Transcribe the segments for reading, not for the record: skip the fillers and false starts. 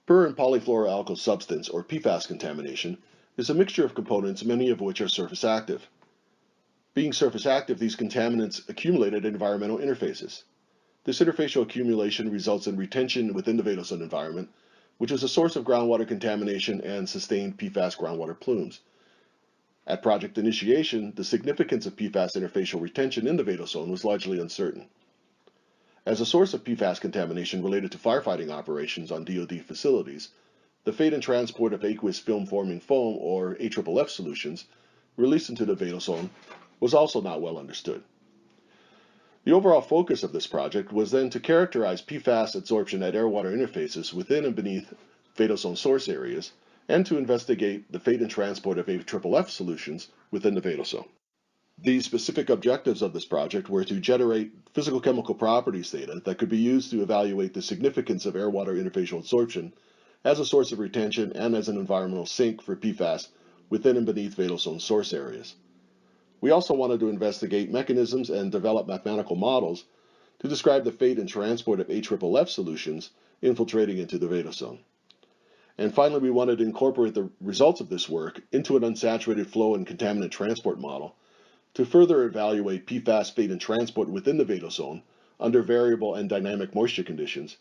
Per and polyfluoroalkyl substance, or PFAS contamination, is a mixture of components, many of which are surface active. Being surface active, these contaminants accumulate at environmental interfaces. This interfacial accumulation results in retention within the Vadose environment, which is a source of groundwater contamination and sustained PFAS groundwater plumes. At project initiation, the significance of PFAS interfacial retention in the Vadose was largely uncertain. As a source of PFAS contamination related to firefighting operations on DoD facilities, the fate and transport of aqueous film-forming foam, or AFFF solutions, released into the Vadose was also not well understood. The overall focus of this project was then to characterize PFAS absorption at air-water interfaces within and beneath Vadose source areas, and to investigate the fate and transport of AFFF solutions within the Vadose. The specific objectives of this project were to generate physical-chemical properties data that could be used to evaluate the significance of air-water interfacial absorption as a source of retention and as an environmental sink for PFAS within and beneath Vadose source areas. We also wanted to investigate mechanisms and develop mathematical models to describe the fate and transport of AFFF solutions infiltrating into the Vadose. And finally, we wanted to incorporate the results of this work into an unsaturated flow and contaminant transport model to further evaluate PFAS fate and transport within the Vadose under variable and dynamic moisture conditions,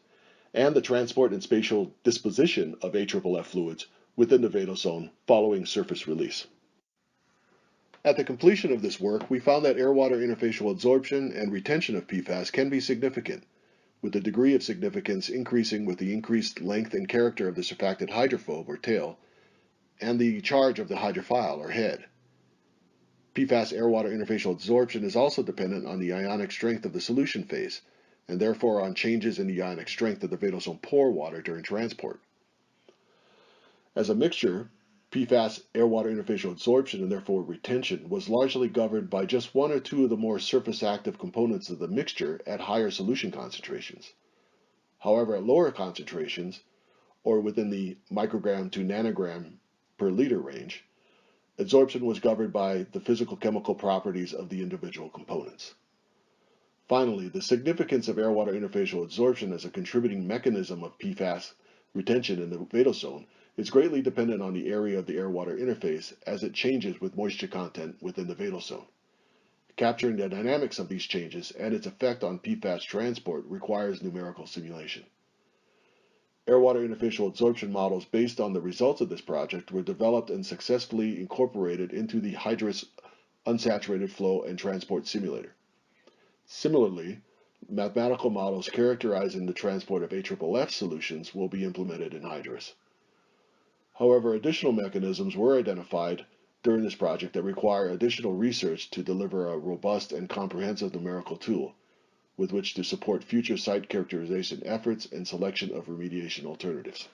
and the transport and spatial disposition of AFFF fluids within the Vadose following surface release. At the completion of this work, we found that air-water interfacial absorption and retention of PFAS can be significant, with the degree of significance increasing with the increased length and character of the surfactant hydrophobe, or tail, and the charge of the hydrophile, or head. PFAS air-water interfacial absorption is also dependent on the ionic strength of the solution phase, and therefore on changes in the ionic strength of the Vadose pore water during transport. As a mixture, PFAS air-water interfacial absorption and therefore retention was largely governed by just one or two of the more surface-active components of the mixture at higher solution concentrations. However, at lower concentrations, or within the microgram to nanogram per liter range, absorption was governed by the physical-chemical properties of the individual components. Finally, the significance of air-water interfacial absorption as a contributing mechanism of PFAS retention in the Vadose is greatly dependent on the area of the air-water interface as it changes with moisture content within the Vadose. Capturing the dynamics of these changes and its effect on PFAS transport requires numerical simulation. Air-water interfacial absorption models based on the results of this project were developed and successfully incorporated into the Hydrus unsaturated flow and transport simulator. Similarly, mathematical models characterizing the transport of AFFF solutions will be implemented in Hydrus. However, additional mechanisms were identified during this project that require additional research to deliver a robust and comprehensive numerical tool with which to support future site characterization efforts and selection of remediation alternatives.